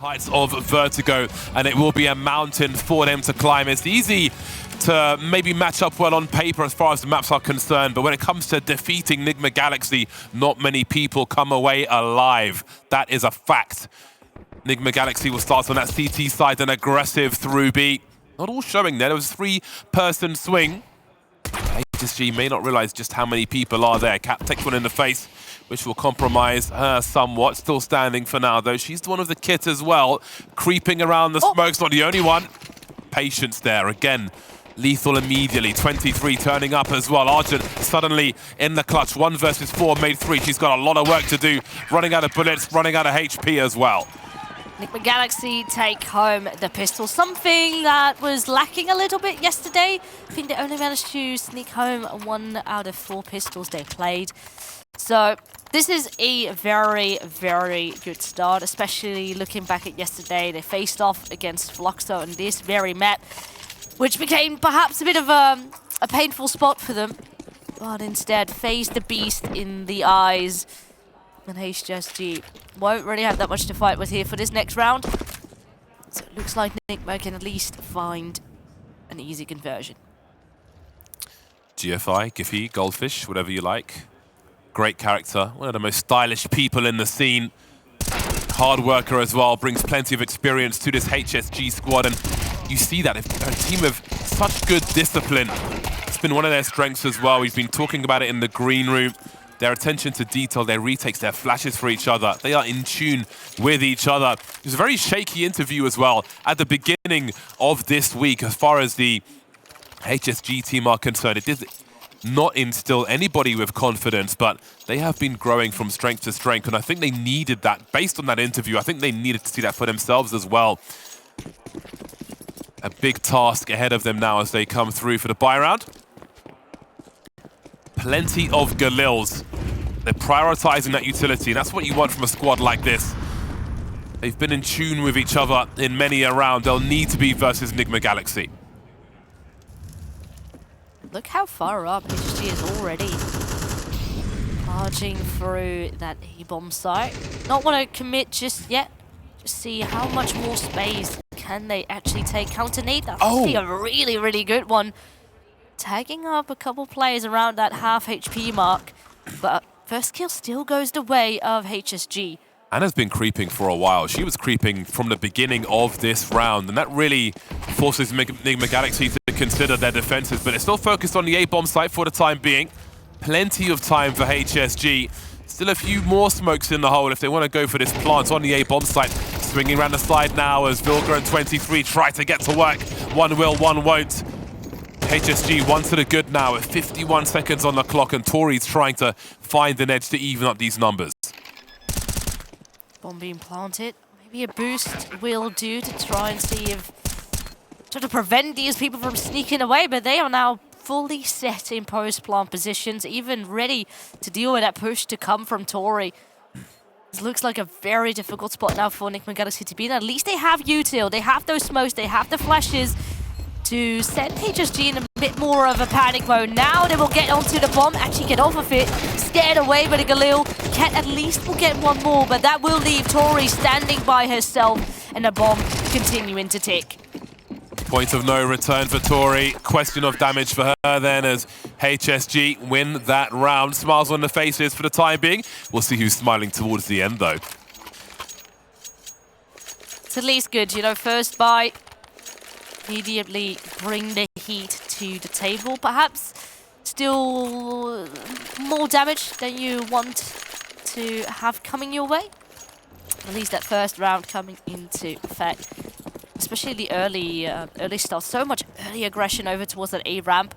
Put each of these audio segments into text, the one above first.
heights of Vertigo, and it will be a mountain for them to climb. It's easy to maybe match up well on paper as far as the maps are concerned, but when it comes to defeating Nigma Galaxy, not many people come away alive. That is a fact. Nigma Galaxy will start on that CT side, an aggressive through B. Not all showing there. There was a three-person swing. HSG may not realize just how many people are there. Cap takes one in the face, which will compromise her somewhat. Still standing for now, though. She's one of the kit as well. Creeping around the smoke's not the only one. Patience there. Again, lethal immediately. 23 turning up as well. Argent suddenly in the clutch. 1 versus 4 made 3. She's got a lot of work to do. Running out of bullets, running out of HP as well. Nigma Galaxy take home the pistol, something that was lacking a little bit yesterday. I think they only managed to sneak home 1 out of 4 pistols they played. So this is a very, very good start, especially looking back at yesterday. They faced off against Fluxo on this very map, which became perhaps a bit of a painful spot for them, but instead faced the beast in the eyes. And HSG won't really have that much to fight with here for this next round. So it looks like Nigma can at least find an easy conversion. GFI, Giffy, Goldfish, whatever you like. Great character, one of the most stylish people in the scene. Hard worker as well, brings plenty of experience to this HSG squad. And you see that, a team of such good discipline. It's been one of their strengths as well. We've been talking about it in the green room. Their attention to detail, their retakes, their flashes for each other. They are in tune with each other. It was a very shaky interview as well at the beginning of this week as far as the HSG team are concerned. It did not instill anybody with confidence, but they have been growing from strength to strength, and I think they needed that. Based on that interview, I think they needed to see that for themselves as well. A big task ahead of them now as they come through for the buy round. Plenty of Galils. They're prioritizing that utility, and that's what you want from a squad like this. They've been in tune with each other in many a round. They'll need to be versus Nigma Galaxy. Look how far up HSG is already. Marching through that A-bomb site. Not want to commit just yet. Just see how much more space can they actually take. Counter nade, that must be a really, really good one. Tagging up a couple players around that half HP mark, but first kill still goes the way of HSG. Anna's been creeping for a while. She was creeping from the beginning of this round, and that really forces Nigma Galaxy to consider their defenses, but they're still focused on the A-bomb site for the time being. Plenty of time for HSG. Still a few more smokes in the hole if they want to go for this plant on the A-bomb site. Swinging around the side now as Vilga and 23 try to get to work. One will, one won't. HSG 1 to the good now with 51 seconds on the clock, and Tori's trying to find an edge to even up these numbers. Bomb being planted. Maybe a boost will do to try and see if... try to prevent these people from sneaking away, but they are now fully set in post-plant positions, even ready to deal with that push to come from Tori. This looks like a very difficult spot now for Nigma Galaxy to be in. At least they have util, they have those smokes, they have the flashes to send HSG in a bit more of a panic mode. Now they will get onto the bomb, actually get off of it, scared away by the Galil. Cat at least will get one more, but that will leave Tori standing by herself and the bomb continuing to tick. Point of no return for Tori. Question of damage for her then as HSG win that round. Smiles on the faces for the time being. We'll see who's smiling towards the end though. It's at least good, you know, first buy. Immediately bring the heat to the table. Perhaps still more damage than you want to have coming your way. At least that first round coming into effect. Especially the early start. So much early aggression over towards that A ramp.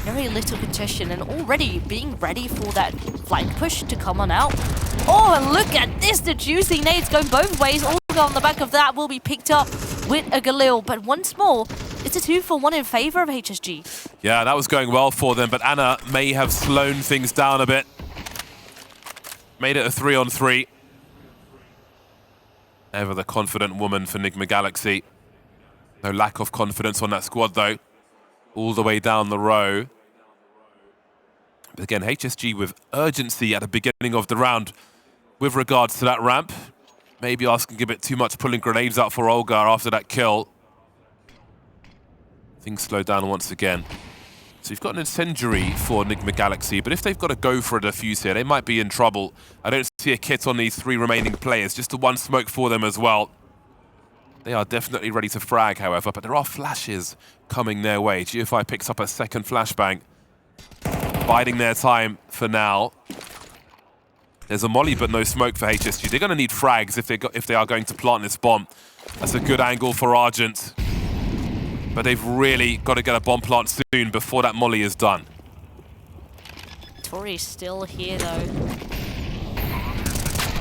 Very little congestion, and already being ready for that flank push to come on out. Oh, and look at this! The juicy nades going both ways. All on the back of that will be picked up with a Galil, but once more, it's a 2-for-1 in favor of HSG. Yeah, that was going well for them, but Anna may have slowed things down a bit. Made it a 3-on-3. Ever the confident woman for Nigma Galaxy. No lack of confidence on that squad though. All the way down the row. But again, HSG with urgency at the beginning of the round with regards to that ramp. maybe asking a bit too much, pulling grenades out for Olga after that kill. Things slow down once again. So you've got an incendiary for Nigma Galaxy, but if they've got to go for a defuse here, they might be in trouble. I don't see a kit on these 3 remaining players, just the 1 smoke for them as well. They are definitely ready to frag, however, but there are flashes coming their way. GFI picks up a second flashbang, biding their time for now. There's a molly, but no smoke for HSG. They're going to need frags if they are going to plant this bomb. That's a good angle for Argent. But they've really got to get a bomb plant soon before that molly is done. Tori's still here, though.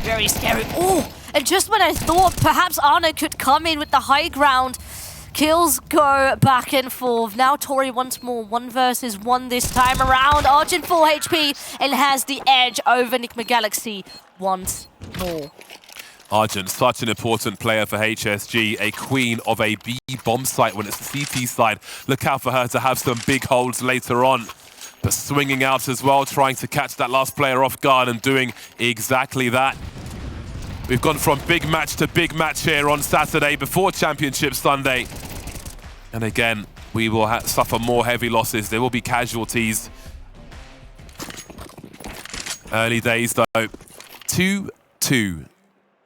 Very scary. Oh, and just when I thought perhaps Arna could come in with the high ground, kills go back and forth. Now Tori once more, 1 versus 1 this time around. Argent full HP and has the edge over Nigma Galaxy once more. Argent, such an important player for HSG, a queen of a B bomb site when it's the CT side. Look out for her to have some big holds later on. But swinging out as well, trying to catch that last player off guard and doing exactly that. We've gone from big match to big match here on Saturday before Championship Sunday. And again, we will suffer more heavy losses. There will be casualties. Early days though, 2-2.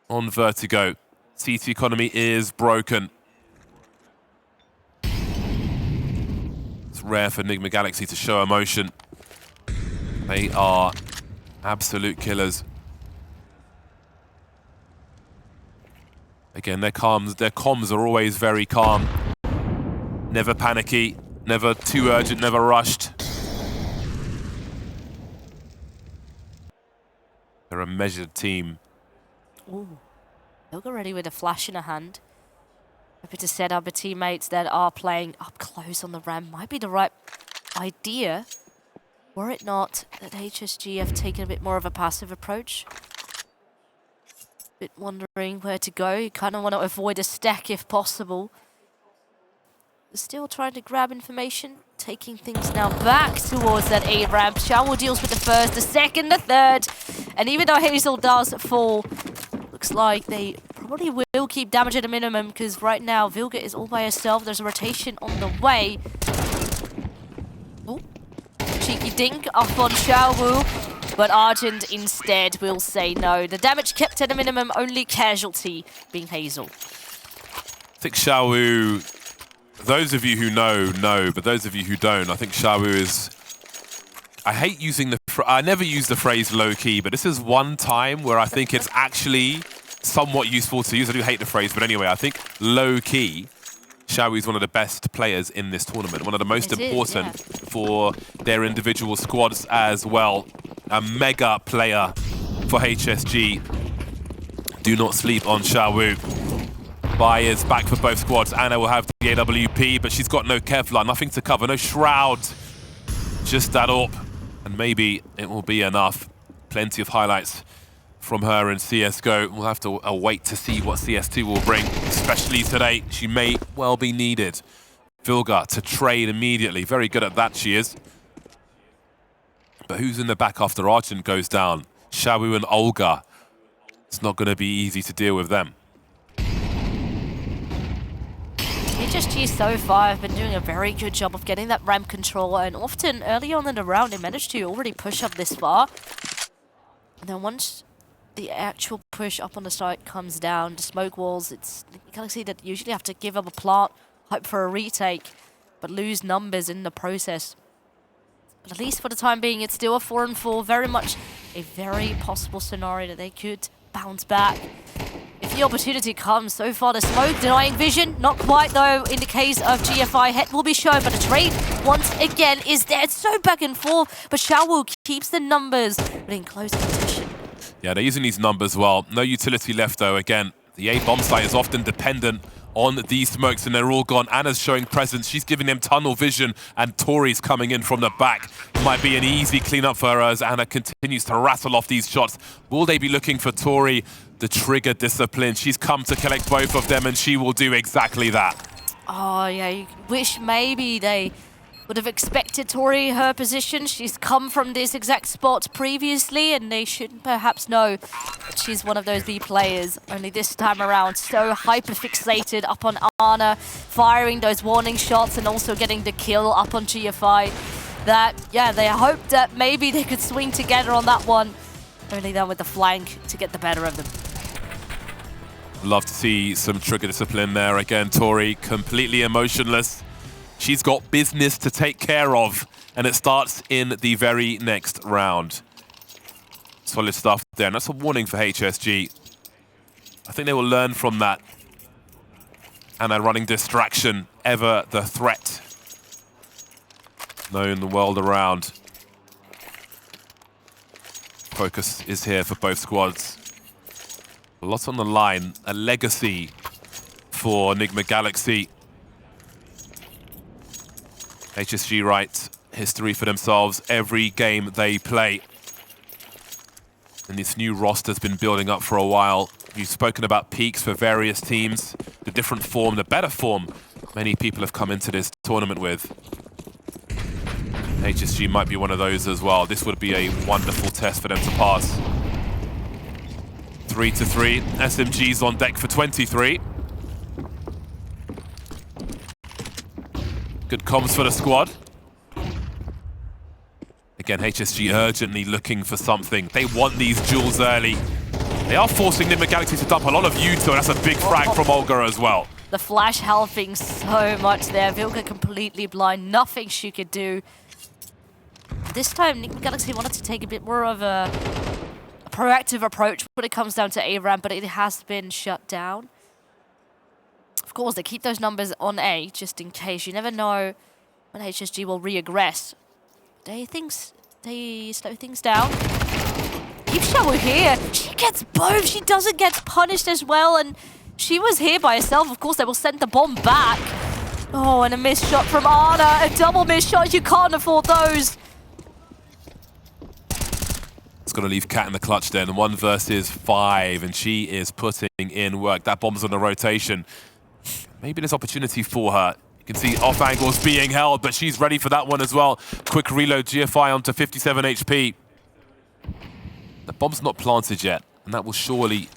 On Vertigo. CT economy is broken. It's rare for Nigma Galaxy to show emotion. They are absolute killers. Again, their comms are always very calm. Never panicky, never too urgent, never rushed. They're a measured team. Ooh, Vilga ready with a flash in her hand. Happy to set up a teammates that are playing up close on the ramp. Might be the right idea, were it not that HSG have taken a bit more of a passive approach. Bit wondering where to go. You kind of want to avoid a stack if possible. Still trying to grab information. Taking things now back towards that A ramp. Xiaowu deals with the first, the second, the third. And even though Hazel does fall, looks like they probably will keep damage at a minimum because right now Vilga is all by herself. There's a rotation on the way. Oh, cheeky dink up on Xiaowu, but Argent instead will say no. The damage kept at a minimum, only casualty being Hazel. I think Xiaowu, those of you who know, but those of you who don't, I think Xiaowu is... I hate using I never use the phrase low-key, but this is one time where I think it's actually somewhat useful to use. I do hate the phrase, but anyway, I think low-key, Xiaowu is one of the best players in this tournament, one of the most important for their individual squads as well. A mega player for HSG. Do not sleep on Xiaowu. Bai is back for both squads. Anna will have the AWP, but she's got no Kevlar, nothing to cover, no shroud. Just that up. And maybe it will be enough. Plenty of highlights from her in CSGO. We'll have to wait to see what CS2 will bring, especially today. She may well be needed. Vilga to trade immediately. Very good at that, she is. But who's in the back after Argent goes down? Xiaowu and Olga. It's not going to be easy to deal with them. HSG so far have been doing a very good job of getting that ramp control, and often early on in the round they managed to already push up this far. And then once the actual push up on the site comes down, the smoke walls, it's Galaxy that usually have to give up a plant, hope for a retake, but lose numbers in the process. But at least for the time being, it's still a 4-4, very much a very possible scenario that they could bounce back. If the opportunity comes, so far the smoke denying vision, not quite though in the case of GFI. Head will be shown, but the trade once again is there. It's so back and forth, but Xiaowu keeps the numbers, but in close competition. Yeah, they're using these numbers well. No utility left though. Again, the A bomb site is often dependent on these smokes and they're all gone. Anna's showing presence. She's giving them tunnel vision and Tori's coming in from the back. Might be an easy cleanup for her as Anna continues to rattle off these shots. Will they be looking for Tori? The trigger discipline. She's come to collect both of them and she will do exactly that. Oh yeah, you wish maybe they would have expected Tori her position. She's come from this exact spot previously, and they should perhaps know that she's one of those B players. Only this time around, so hyper-fixated up on Ana, firing those warning shots and also getting the kill up on GFI. That, yeah, they hoped that maybe they could swing together on that one. Only then with the flank to get the better of them. Love to see some trigger discipline there. Again, Tori completely emotionless. She's got business to take care of, and it starts in the very next round. Solid stuff there, and that's a warning for HSG. I think they will learn from that. And a running distraction, ever the threat. Knowing the world around. Focus is here for both squads. A lot on the line, a legacy for Nigma Galaxy. HSG write history for themselves every game they play. And this new roster's been building up for a while. You've spoken about peaks for various teams, the different form, the better form many people have come into this tournament with. HSG might be one of those as well. This would be a wonderful test for them to pass. 3-3, SMG's on deck for 23. Good comms for the squad. Again, HSG urgently looking for something. They want these duels early. They are forcing Nigma Galaxy to dump a lot of Yuto, and that's a big frag from Olga as well. The flash helping so much there. Vilga completely blind, nothing she could do. This time, Nigma Galaxy wanted to take a bit more of a proactive approach when it comes down to A-Ramp, but it has been shut down. Of course, they keep those numbers on A, just in case. You never know when HSG will re-aggress. They slow things down. Keep Shawu here. She gets both. She doesn't get punished as well, and she was here by herself. Of course, they will send the bomb back. Oh, and a missed shot from Ana. A double missed shot. You can't afford those. It's going to leave Cat in the clutch then. 1 versus 5, and she is putting in work. That bomb's on the rotation. Maybe there's opportunity for her. You can see off angles being held, but she's ready for that one as well. Quick reload, GFI onto 57 HP. The bomb's not planted yet, and that will surely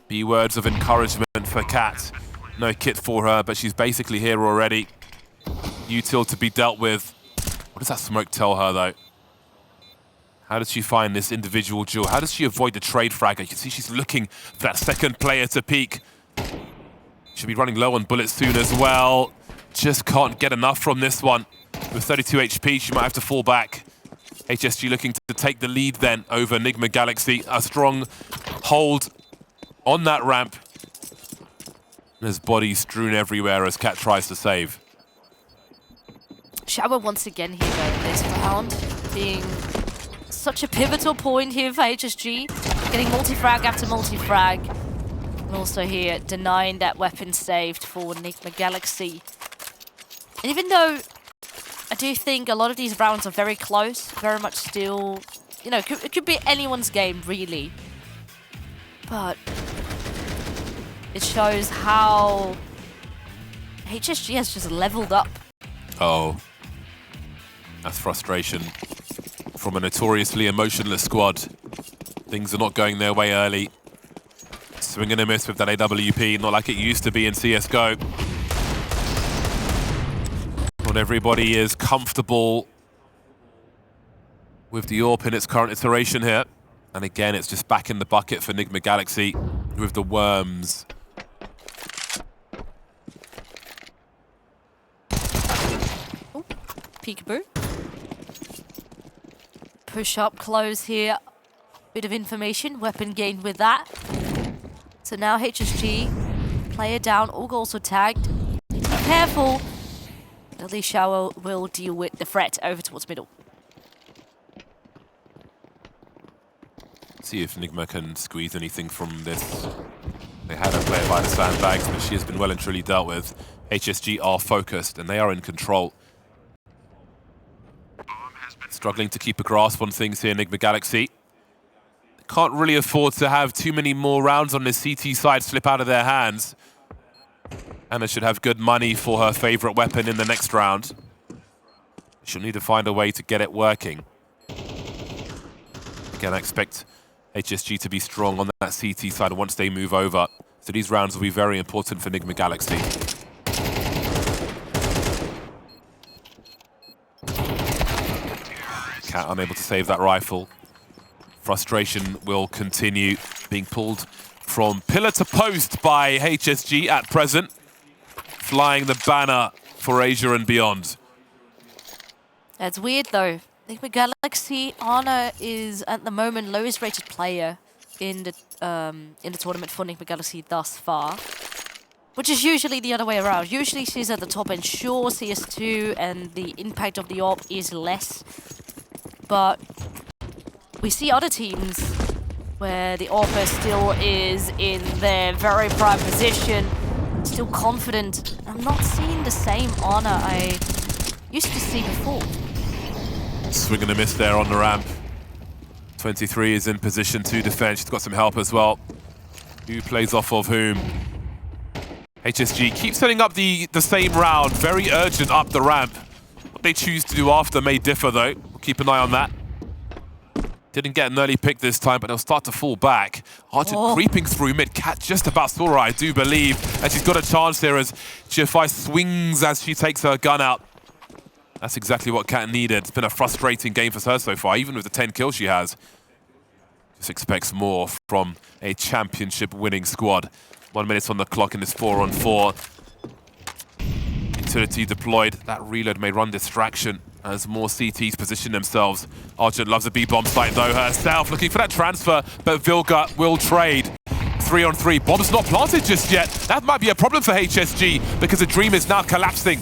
be words of encouragement for Cat. No kit for her, but she's basically here already. Util to be dealt with. What does that smoke tell her, though? How does she find this individual duel? How does she avoid the trade frag? You can see she's looking for that second player to peek. She'll be running low on bullets soon as well. Just can't get enough from this one. With 32 HP, she might have to fall back. HSG looking to take the lead then over Nigma Galaxy. A strong hold on that ramp. There's bodies strewn everywhere as Cat tries to save. Shower once again here though, this round, being such a pivotal point here for HSG. Getting multi-frag after multi-frag. And also here, denying that weapon saved for Nigma Galaxy. And even though I do think a lot of these rounds are very close, very much still, you know, it could be anyone's game, really. But it shows how HSG has just leveled up. Oh, that's frustration from a notoriously emotionless squad. Things are not going their way early. Swing and a miss with that AWP, not like it used to be in CSGO. Not everybody is comfortable with the AWP in its current iteration here. And again, it's just back in the bucket for Nigma Galaxy with the worms. Oh, peekaboo. Push up, close here. Bit of information, weapon gained with that. So now HSG, player down, all also tagged. Be careful. At least Shower will deal with the threat over towards middle. See if Nigma can squeeze anything from this. They had a player by the sandbags, but she has been well and truly dealt with. HSG are focused and they are in control. Struggling to keep a grasp on things here, Nigma Galaxy. Can't really afford to have too many more rounds on this CT side slip out of their hands. Anna should have good money for her favorite weapon in the next round. She'll need to find a way to get it working. Again, I expect HSG to be strong on that CT side once they move over. So these rounds will be very important for Nigma Galaxy. Cat unable to save that rifle. Frustration will continue, being pulled from pillar to post by HSG at present. Flying the banner for Asia and beyond. That's weird though. Nigma Galaxy, Ana is at the moment lowest rated player in the tournament for Nigma Galaxy thus far. Which is usually the other way around. Usually she's at the top end, sure, CS2 and the impact of the AWP is less. But we see other teams where the AWP still is in their very prime position, still confident. I'm not seeing the same Ana I used to see before. Swing and a miss there on the ramp. 23 is in position to defend. She's got some help as well. Who plays off of whom? HSG keeps setting up the same round. Very urgent up the ramp. What they choose to do after may differ though. We'll keep an eye on that. Didn't get an early pick this time, but they'll start to fall back. Argent creeping through mid. Cat just about saw her, I do believe. And she's got a chance here as GFI swings as she takes her gun out. That's exactly what Cat needed. It's been a frustrating game for her so far, even with the 10 kills she has. Just expects more from a championship-winning squad. 1 minute on the clock in this 4-on-4. Utility deployed. That reload may run distraction as more CTs position themselves. Argent loves a B-bomb site though herself, looking for that transfer, but Vilga will trade. 3-on-3. Bomb's not planted just yet. That might be a problem for HSG because the dream is now collapsing.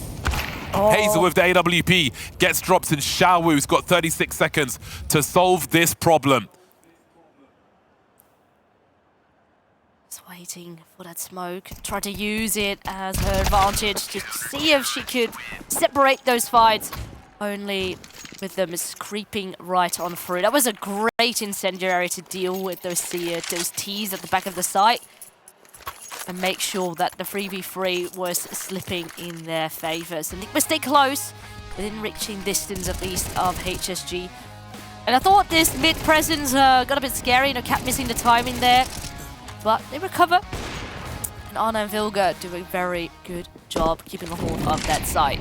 Hazel with the AWP gets dropped and Xiaowu's got 36 seconds to solve this problem. Just waiting for that smoke. Try to use it as her advantage to see if she could separate those fights. Only with them is creeping right on through. That was a great incendiary to deal with those T's at the back of the site. And make sure that the 3v3 was slipping in their favor. So Nigma stay close, within reaching distance at least of HSG. And I thought this mid presence got a bit scary, Cat missing the timing there. But they recover. And Ana and Vilga do a very good job keeping a hold of that site.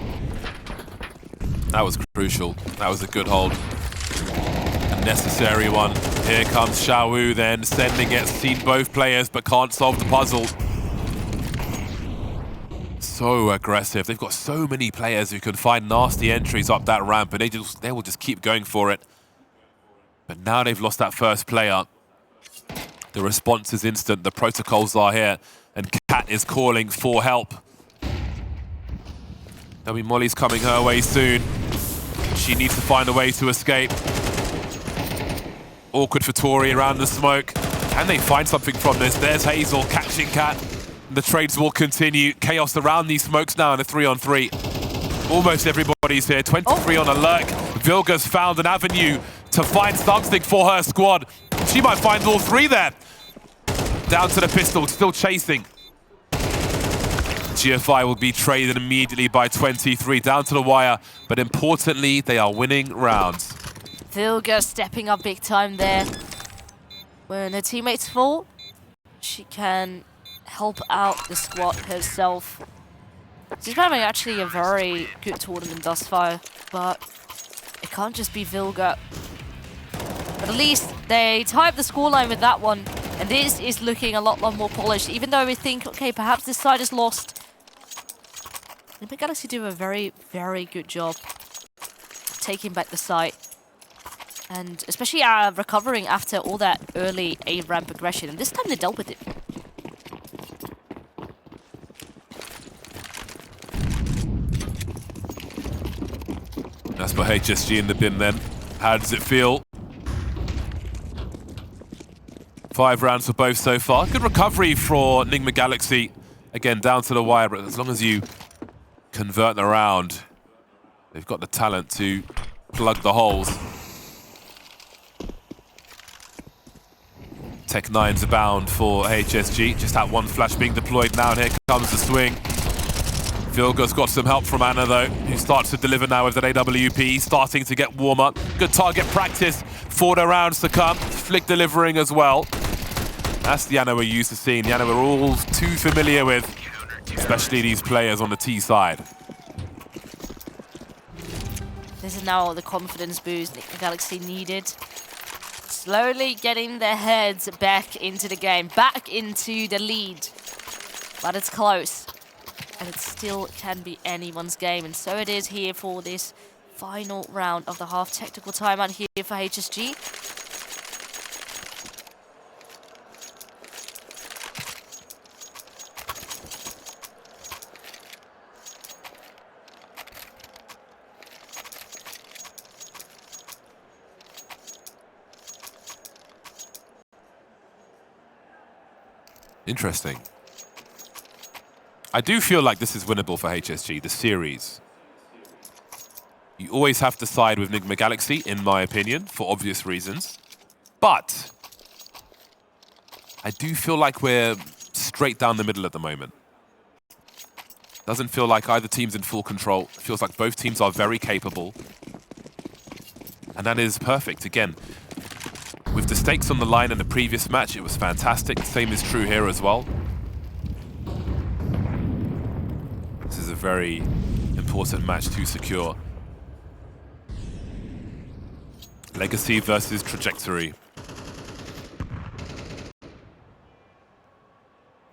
That was crucial. That was a good hold. A necessary one. Here comes Xiaowu then, sending it. Seen both players, but can't solve the puzzle. So aggressive. They've got so many players who can find nasty entries up that ramp, and they will just keep going for it. But now they've lost that first player. The response is instant. The protocols are here, and Cat is calling for help. There'll be mollies coming her way soon. She needs to find a way to escape. Awkward for Tori around the smoke. Can they find something from this? There's Hazel catching Cat. The trades will continue. Chaos around these smokes now in a 3-on-3. Almost everybody's here. 23 on alert. Vilga's found an avenue to find something for her squad. She might find all three there. Down to the pistol, still chasing. GFI will be traded immediately by 23, down to the wire. But importantly, they are winning rounds. Vilga stepping up big time there. When her teammates fall, she can help out the squad herself. She's having actually a very good tournament thus far, but it can't just be Vilga. But at least they tie up the scoreline with that one, and this is looking a lot more polished, even though we think, okay, perhaps this side is lost. Nigma Galaxy do a very, very good job taking back the site. And especially recovering after all that early A-ramp aggression. And this time they dealt with it. That's for HSG in the bin then. How does it feel? 5 rounds for both so far. Good recovery for Nigma Galaxy. Again, down to the wire, but as long as you convert the round, they've got the talent to plug the holes. Tech 9's abound for HSG. Just that one flash being deployed now, and here comes the swing. Vilga's got some help from Anna though, who starts to deliver now with that AWP, starting to get warmer. Good target practice for the rounds to come. Flick delivering as well. That's the Anna we're used to seeing, the Anna we're all too familiar with, especially these players on the T side. This is now the confidence boost Nigma Galaxy needed. Slowly getting their heads back into the game, back into the lead. But it's close. And it still can be anyone's game. And so it is here for this final round of the half technical timeout here for HSG. Interesting. I do feel like this is winnable for HSG, the series. You always have to side with Nigma Galaxy, in my opinion, for obvious reasons. But I do feel like we're straight down the middle at the moment. Doesn't feel like either team's in full control. It feels like both teams are very capable. And that is perfect. Again, with the stakes on the line in the previous match, it was fantastic. Same is true here as well. This is a very important match to secure. Legacy versus Trajectory.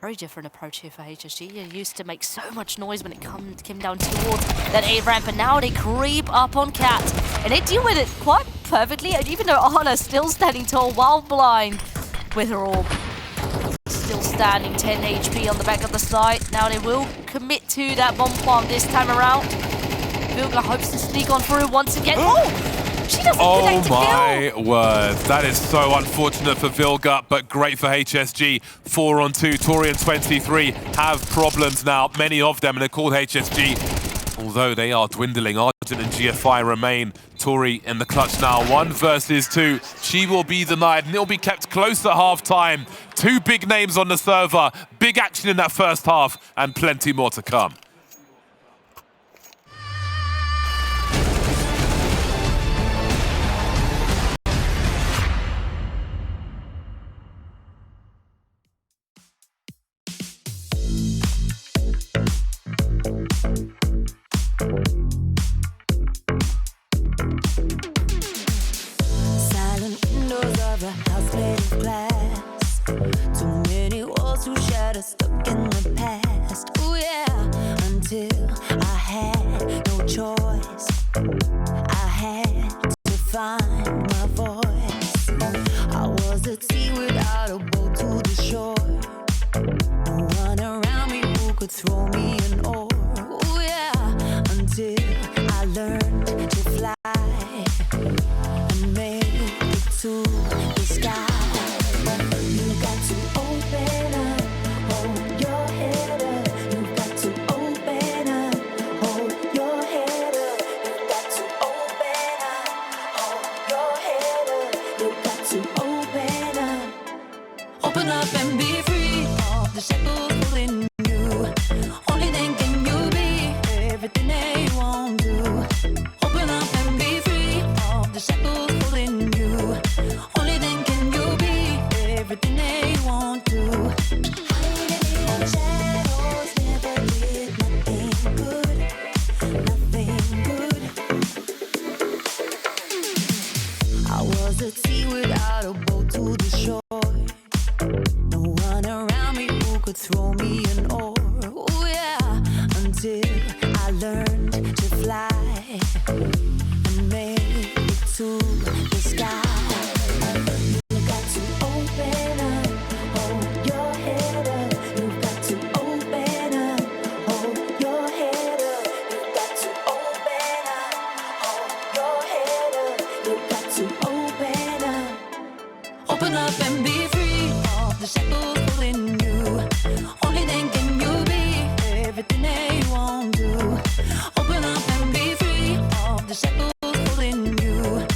Very different approach here for HSG. You used to make so much noise when it came down towards that A ramp, and now they creep up on Cat. And they deal with it quite perfectly, and even though Anna's still standing tall while blind with her orb. Still standing, 10 HP on the back of the side. Now they will commit to that bomb plant this time around. Vilga hopes to sneak on through once again. Oh! She doesn't connect to kill! Oh my word, that is so unfortunate for Vilga, but great for HSG. 4-on-2, Tori and 23 have problems now, many of them, and they're called HSG. Although they are dwindling, Argent and GFI remain. Tori in the clutch now, 1 versus 2. She will be denied, and it'll be kept close at half-time. 2 big names on the server, big action in that first half, and plenty more to come. Stuck in the past, oh yeah, until I had no choice. I had to find my voice. I was a sea without a boat to the shore. No one around me who could throw me an oar, oh yeah, until I learned to fly and made it to the sky. You got to open up. Hold your head up, you've got to open up. Hold your head up, you've got to open up. Hold your head up, you've got to open up. Open up and be free of the shackles holding you. Only then can you be everything that you want to. Open up and be free of the shackles holding you. Only then can you be everything that you want to. Shadows never did nothing good, nothing good. I was at sea without a boat to the shore. No one around me who could throw me an oar, oh yeah, until I learned to fly and made it to the sky. Open up and be free of the shackles holding you. Only then can you be everything that you want to. Open up and be free of the shackles holding you.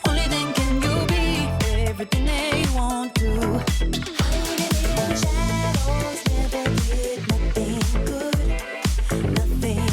Only then can you be everything that you want to. Hiding in the shadows never did nothing good, nothing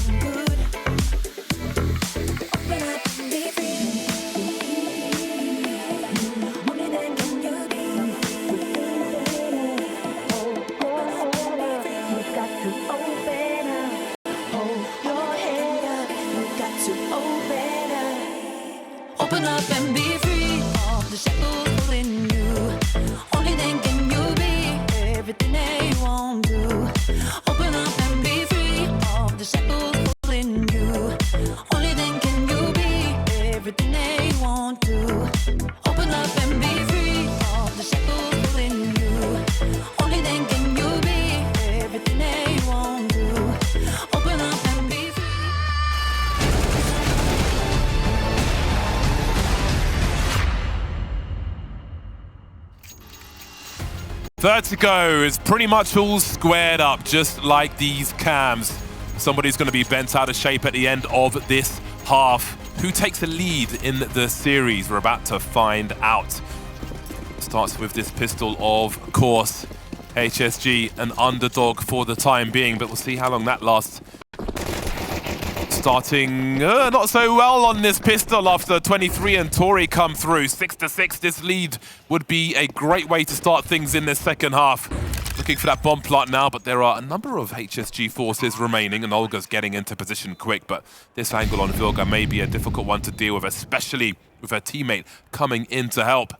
Vertigo is pretty much all squared up, just like these cams. Somebody's going to be bent out of shape at the end of this half. Who takes the lead in the series? We're about to find out. Starts with this pistol, of course. HSG, an underdog for the time being, but we'll see how long that lasts. Starting not so well on this pistol after 23 and Tori come through. 6-6, this lead would be a great way to start things in this second half. Looking for that bomb plant now, but there are a number of HSG forces remaining, and Olga's getting into position quick, but this angle on Vilga may be a difficult one to deal with, especially with her teammate coming in to help.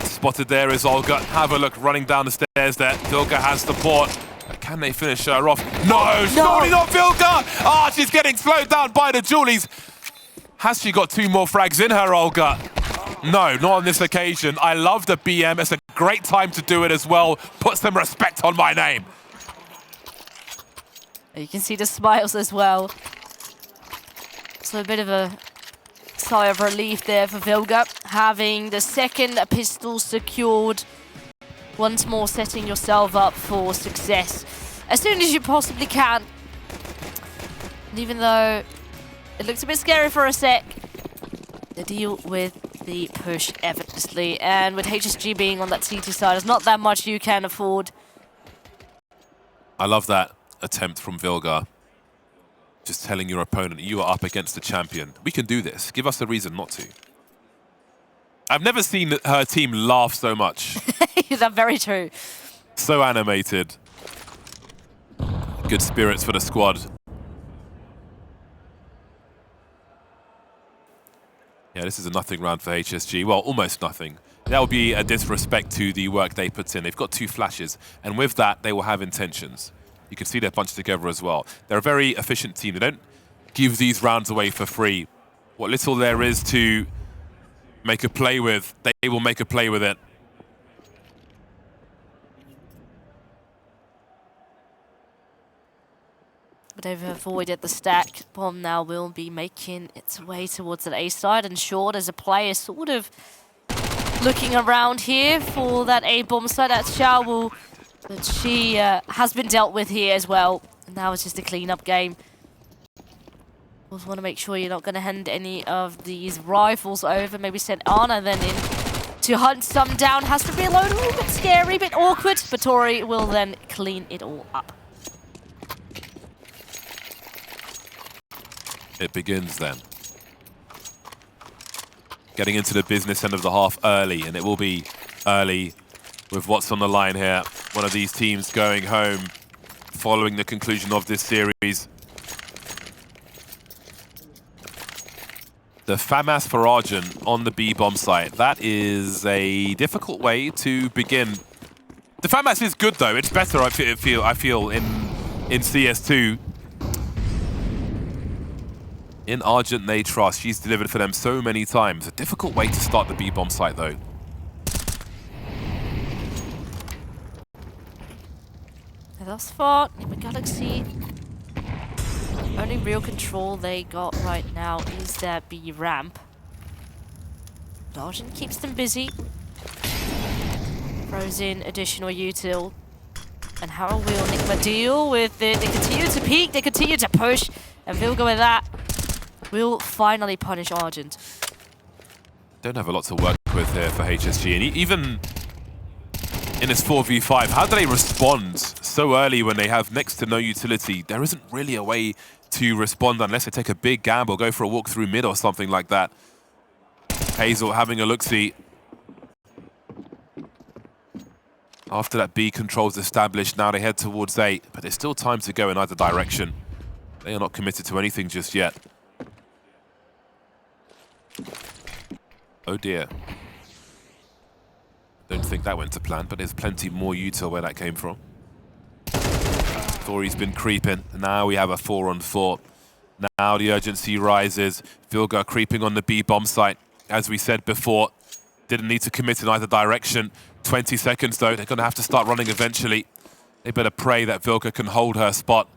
Spotted there is Olga. Have a look running down the stairs there. Vilga has support. Can they finish her off? No, surely not Vilga! Ah, she's getting slowed down by the Julies. Has she got 2 more frags in her, Olga? No, not on this occasion. I love the BM. It's a great time to do it as well. Put some respect on my name. You can see the smiles as well. So a bit of a sigh of relief there for Vilga, having the second pistol secured. Once more setting yourself up for success as soon as you possibly can. And even though it looks a bit scary for a sec, they deal with the push effortlessly. And with HSG being on that CT side, there's not that much you can afford. I love that attempt from Vilga. Just telling your opponent, you are up against the champion. We can do this. Give us a reason not to. I've never seen her team laugh so much. That's very true. So animated. Good spirits for the squad. Yeah, this is a nothing round for HSG. Well, almost nothing. That would be a disrespect to the work they put in. They've got 2 flashes, and with that, they will have intentions. You can see they're bunched together as well. They're a very efficient team. They don't give these rounds away for free. What little there is to make a play with, they will make a play with it. But they've avoided the stack. Bomb now will be making its way towards the A side, and Short as a player sort of looking around here for that A bomb side at Xiao, but she has been dealt with here as well. And now it's just a cleanup game. Also want to make sure you're not going to hand any of these rifles over. Maybe send Anna then in to hunt some down. Has to reload, a little bit scary, a bit awkward, but Tori will then clean it all up. It begins then. Getting into the business end of the half early, and it will be early with what's on the line here. One of these teams going home following the conclusion of this series. The FAMAS for Argent on the B bomb site. That is a difficult way to begin. The FAMAS is good though. It's better, I feel in CS2. In Argent they trust. She's delivered for them so many times. A difficult way to start the B bomb site though. Thus far, Nigma Galaxy, only real control they got right now is their B ramp. Argent keeps them busy. Throws in additional util. And how will Nigma deal with it? They continue to peek, they continue to push, and Vilga with that will finally punish Argent. Don't have a lot to work with here for HSG, and even in this 4v5, how do they respond so early when they have next to no utility? There isn't really a way to respond unless they take a big gamble, go for a walk through mid or something like that. Hazel having a look-see. After that B control's established, now they head towards A, but there's still time to go in either direction. They are not committed to anything just yet. Oh dear. Don't think that went to plan, but there's plenty more util where that came from. Thori's been creeping. Now we have a 4-on-4. Now the urgency rises. Vilga creeping on the B bomb site. As we said before, didn't need to commit in either direction. 20 seconds though, they're going to have to start running eventually. They better pray that Vilga can hold her spot.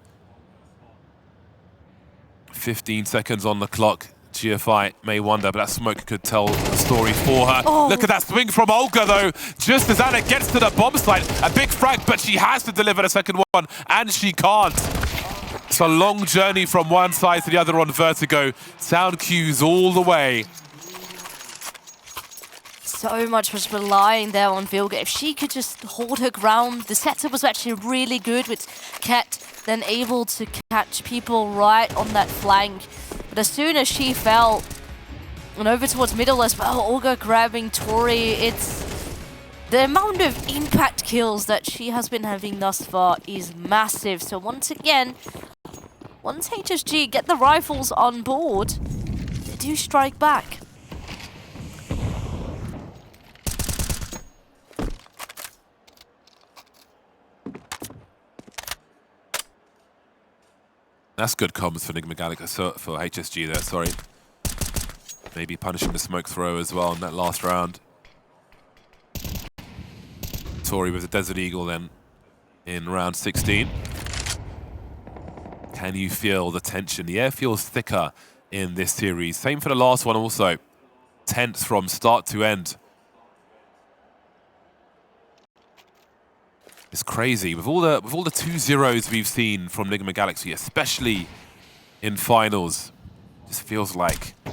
15 seconds on the clock. GFI may wonder, but that smoke could tell the story for her. Oh. Look at that swing from Olga, though. Just as Anna gets to the bomb site, a big frag, but she has to deliver the second one, and she can't. It's a long journey from one side to the other on Vertigo. Sound cues all the way. So much was relying there on Vilga. If she could just hold her ground, the setup was actually really good with Cat then able to catch people right on that flank. But as soon as she fell, and over towards middle as well, Olga grabbing Tori, it's the amount of impact kills that she has been having thus far is massive. So once again, once HSG get the rifles on board, they do strike back. That's good comms for Nigma Gallic, for HSG there, sorry. Maybe punishing the smoke throw as well in that last round. Tori with the Desert Eagle then in round 16. Can you feel the tension? The air feels thicker in this series. Same for the last one also. Tense from start to end. It's crazy with all the 2-0s we've seen from Nigma Galaxy, especially in finals. This feels like a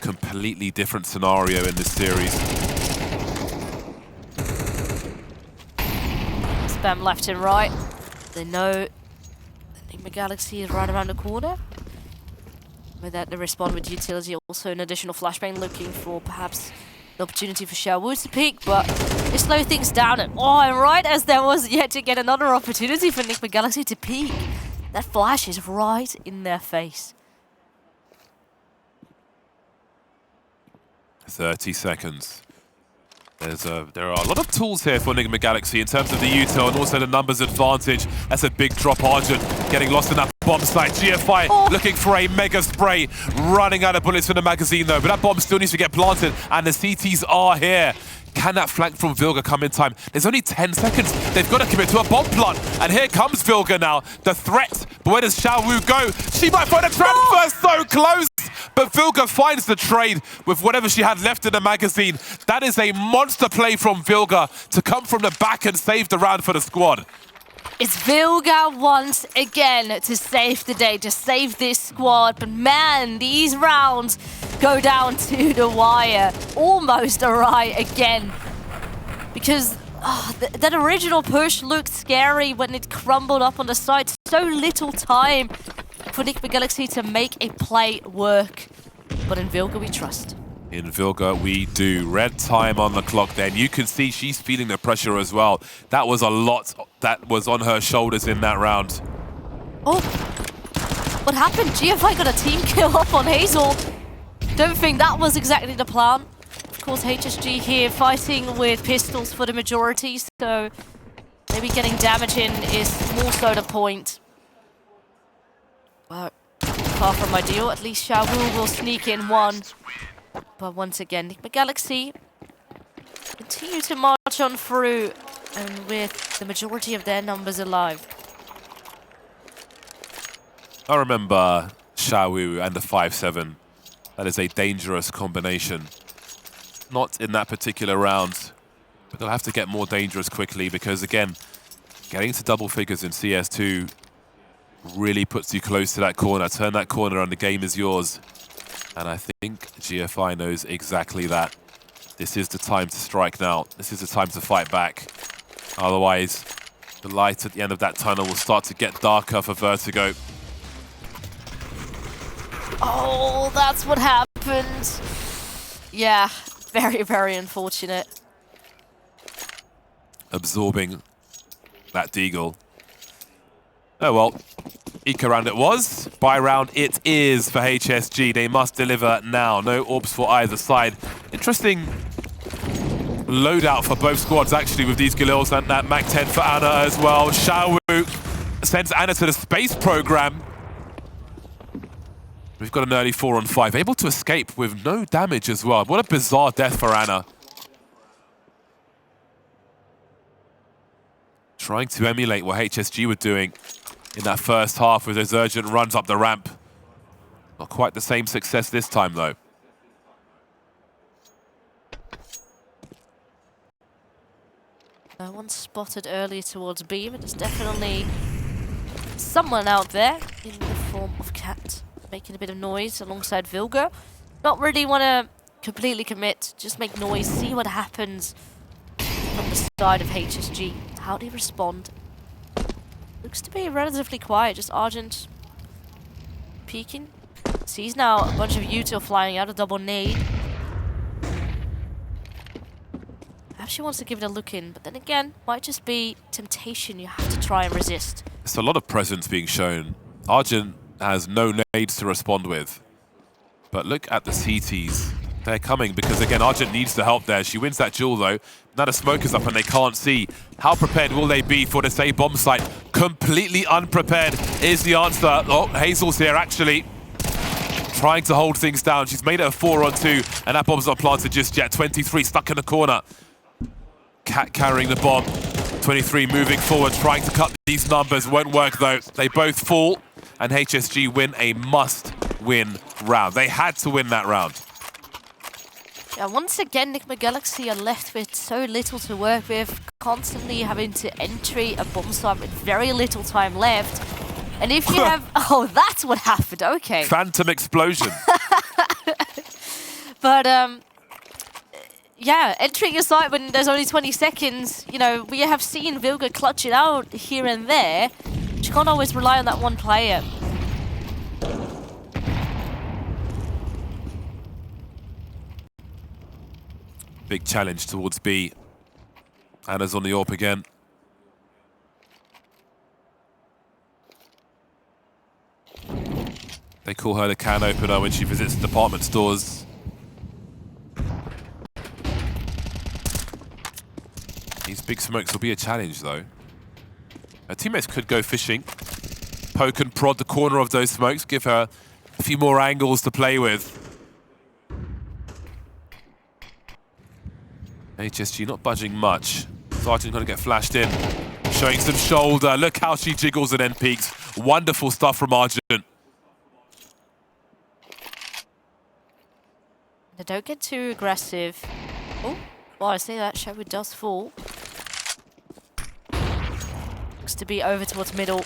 completely different scenario in this series. Spam left and right. They know Nigma Galaxy is right around the corner. With that, they respond with utility. Also, an additional flashbang looking for perhaps the opportunity for Xiaowu to peek, but they slow things down. And right as there was yet to get another opportunity for Nigma Galaxy to peek, that flash is right in their face. 30 seconds. There are a lot of tools here for Nigma Galaxy in terms of the util and also the numbers advantage. That's a big drop. Argent getting lost in that bomb site. GFI looking for a mega spray. Running out of bullets in the magazine though. But that bomb still needs to get planted and the CTs are here. Can that flank from Vilga come in time? There's only 10 seconds. They've got to commit to a bomb plant. And here comes Vilga now. The threat. But where does Xiaowu go? She might find a transfer so close. But Vilga finds the trade with whatever she had left in the magazine. That is a monster play from Vilga to come from the back and save the round for the squad. It's Vilga once again to save the day, to save this squad. But man, these rounds go down to the wire. Almost awry again. Because that original push looked scary when it crumbled up on the side. So little time for Nigma Galaxy to make a play work. But in Vilga we trust. In Vilga we do. Red time on the clock then. You can see she's feeling the pressure as well. That was a lot that was on her shoulders in that round. Oh, what happened? GFI got a team kill up on Hazel. Don't think that was exactly the plan. Of course, HSG here fighting with pistols for the majority, so maybe getting damage in is more so the point. Well, far from ideal. At least Xiaowu will sneak in one. But once again, Nigma Galaxy continue to march on through and with the majority of their numbers alive. I remember Xiaowu and the 5-7. That is a dangerous combination. Not in that particular round, but they'll have to get more dangerous quickly because, again, getting to double figures in CS2 really puts you close to that corner. Turn that corner and the game is yours. And I think GFI knows exactly that. This is the time to strike now. This is the time to fight back. Otherwise, the light at the end of that tunnel will start to get darker for Vertigo. Oh, that's what happened. Yeah, very, very unfortunate. Absorbing that deagle. Oh well, eco round it was. Buy round it is for HSG. They must deliver now. No orbs for either side. Interesting loadout for both squads actually with these Galils and that Mac 10 for Anna as well. Xiaowu sends Anna to the space program. We've got an early 4-on-5. Able to escape with no damage as well. What a bizarre death for Anna. Trying to emulate what HSG were doing in that first half with those urgent runs up the ramp. Not quite the same success this time though. No one spotted earlier towards B, but there's definitely someone out there in the form of Cat, making a bit of noise alongside Vilga. Not really want to completely commit, just make noise, see what happens from the side of HSG. How do you respond? Looks to be relatively quiet, just Argent peeking. Sees now a bunch of util flying out, a double nade. Perhaps she wants to give it a look in, but then again, might just be temptation you have to try and resist. It's a lot of presence being shown. Argent has no nades to respond with. But look at the CTs. They're coming because, again, Argent needs the help there. She wins that duel, though. Now the smoke is up and they can't see. How prepared will they be for this A bomb site? Completely unprepared is the answer. Oh, Hazel's here, actually. Trying to hold things down. She's made it a 4-on-2, and that bomb's not planted just yet. 23 stuck in the corner. Cat carrying the bomb. 23 moving forward, trying to cut these numbers. Won't work, though. They both fall, and HSG win a must-win round. They had to win that round. Yeah, once again, Nigma Galaxy are left with so little to work with, constantly having to entry a bomb site with very little time left. And if you have... Oh, that's what happened. Okay. Phantom explosion. But, yeah, entering a site when there's only 20 seconds, you know, we have seen Vilga clutch it out here and there. She can't always rely on that one player. Big challenge towards B. Anna's on the AWP again. They call her the can opener when she visits department stores. These big smokes will be a challenge, though. Her teammates could go fishing. Poke and prod the corner of those smokes, give her a few more angles to play with. HSG not budging much. Sergeant gonna get flashed in. Showing some shoulder. Look how she jiggles and then peeks. Wonderful stuff from Argent. Now don't get too aggressive. Oh, well, I say that, Sherwood does fall. Looks to be over towards middle.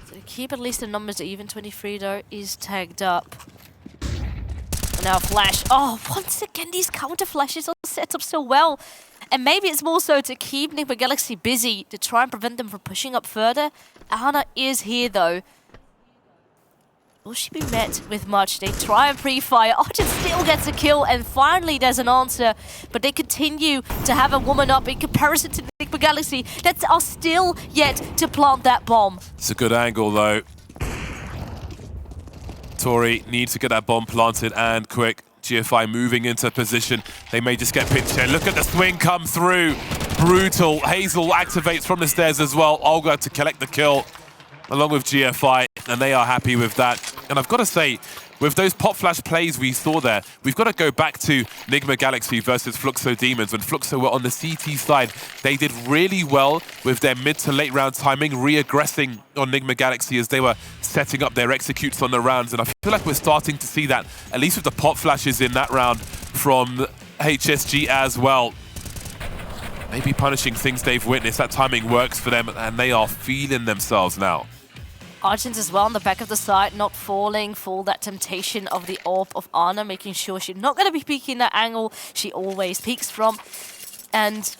So to keep at least the numbers even, 23 though is tagged up. And now flash. Oh, once again, these counter flashes are set up so well. And maybe it's more so to keep Nigma Galaxy busy, to try and prevent them from pushing up further. Anna is here though. Will she be met with much? They try and pre-fire. Argent still gets a kill, and finally there's an answer. But they continue to have a woman up in comparison to Nigma Galaxy that are still yet to plant that bomb. It's a good angle, though. Tori needs to get that bomb planted and quick. GFI moving into position. They may just get pinched here. Look at the swing come through. Brutal. Hazel activates from the stairs as well. Olga to collect the kill along with GFI, and they are happy with that. And I've got to say, with those pop flash plays we saw there, we've got to go back to Nigma Galaxy versus Fluxo Demons. When Fluxo were on the CT side, they did really well with their mid to late round timing, re-aggressing on Nigma Galaxy as they were setting up their executes on the rounds. And I feel like we're starting to see that, at least with the pop flashes in that round from HSG as well. Maybe punishing things they've witnessed. That timing works for them, and they are feeling themselves now. Argent as well on the back of the side, not falling for that temptation of the AWP of Anna, making sure she's not going to be peeking that angle she always peeks from. And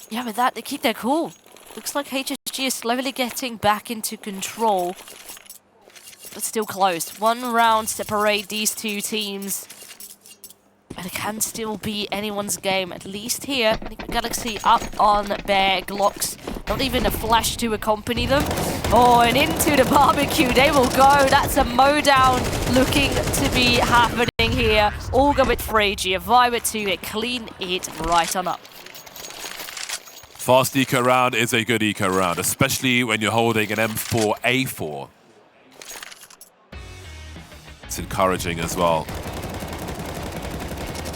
yeah, with that, they keep their cool. Looks like HSG is slowly getting back into control, but still close. One round separate these two teams. And it can still be anyone's game, at least here. Nigma Galaxy up on their Glocks. Not even a flash to accompany them. Oh, and into the barbecue they will go. That's a mowdown looking to be happening here. Olga with 3, GFI with 2. They clean it right on up. Fast eco round is a good eco round, especially when you're holding an M4A4. It's encouraging as well.